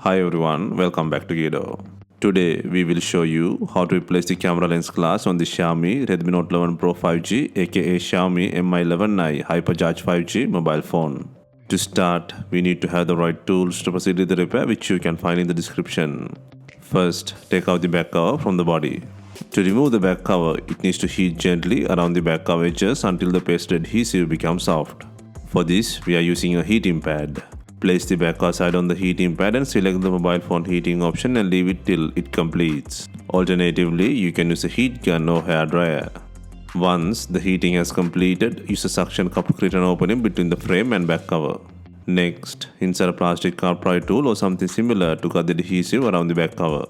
Hi everyone, welcome back to Gedo. Today we will show you how to replace the camera lens glass on the Xiaomi Redmi Note 11 Pro 5G aka Xiaomi Mi 11i Hypercharge 5G mobile phone. To start, we need to have the right tools to proceed with the repair, which you can find in the description. First, take out the back cover from the body. To remove the back cover, it needs to heat gently around the back cover edges until the pasted adhesive becomes soft. For this, we are using a heating pad. Place the back cover side on the heating pad and select the mobile phone heating option and leave it till it completes. Alternatively, you can use a heat gun or hair dryer. Once the heating has completed, use a suction cup to create an opening between the frame and back cover. Next, insert a plastic car pry tool or something similar to cut the adhesive around the back cover.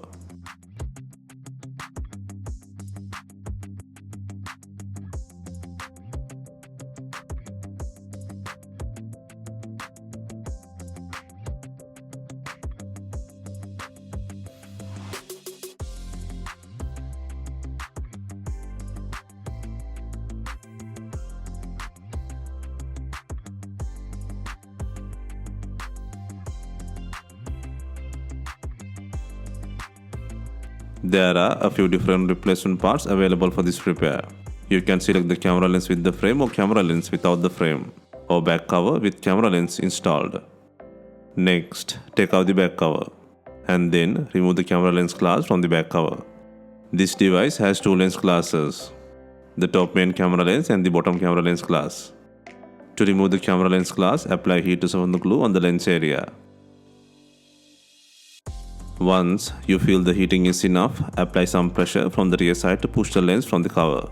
There are a few different replacement parts available for this repair. You can select the camera lens with the frame or camera lens without the frame, or back cover with camera lens installed. Next, take out the back cover and then remove the camera lens glass from the back cover. This device has two lens glasses, the top main camera lens and the bottom camera lens glass. To remove the camera lens glass, apply heat to soften the glue on the lens area. Once you feel the heating is enough, apply some pressure from the rear side to push the lens from the cover.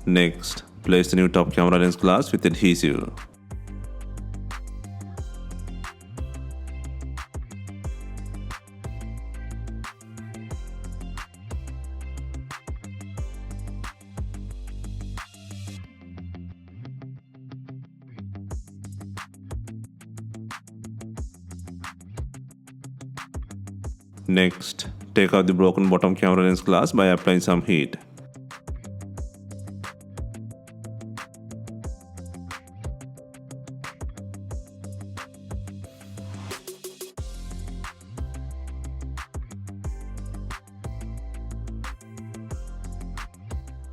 Next, place the new top camera lens glass with adhesive. Next, take out the broken bottom camera lens glass by applying some heat.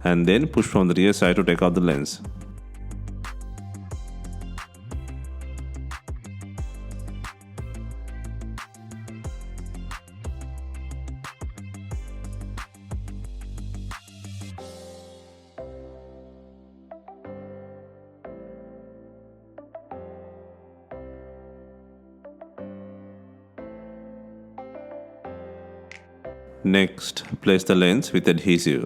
And then push from the rear side to take out the lens. Next, place the lens with adhesive.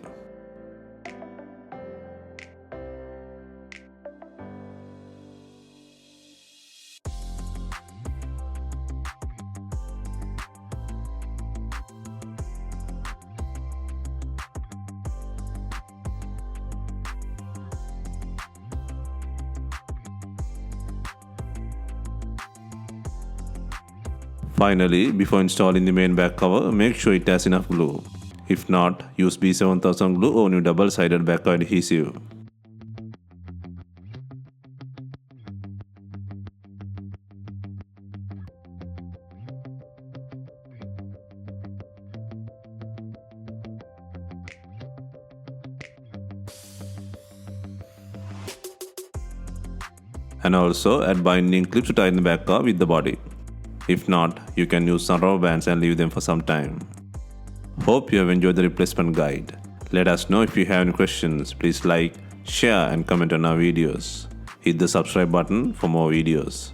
Finally, before installing the main back cover, make sure it has enough glue. If not, use B7000 glue or new double-sided back cover adhesive. And also add binding clips to tighten the back cover with the body. If not, you can use some rubber bands and leave them for some time. Hope you have enjoyed the replacement guide. Let us know if you have any questions. Please like, share and comment on our videos. Hit the subscribe button for more videos.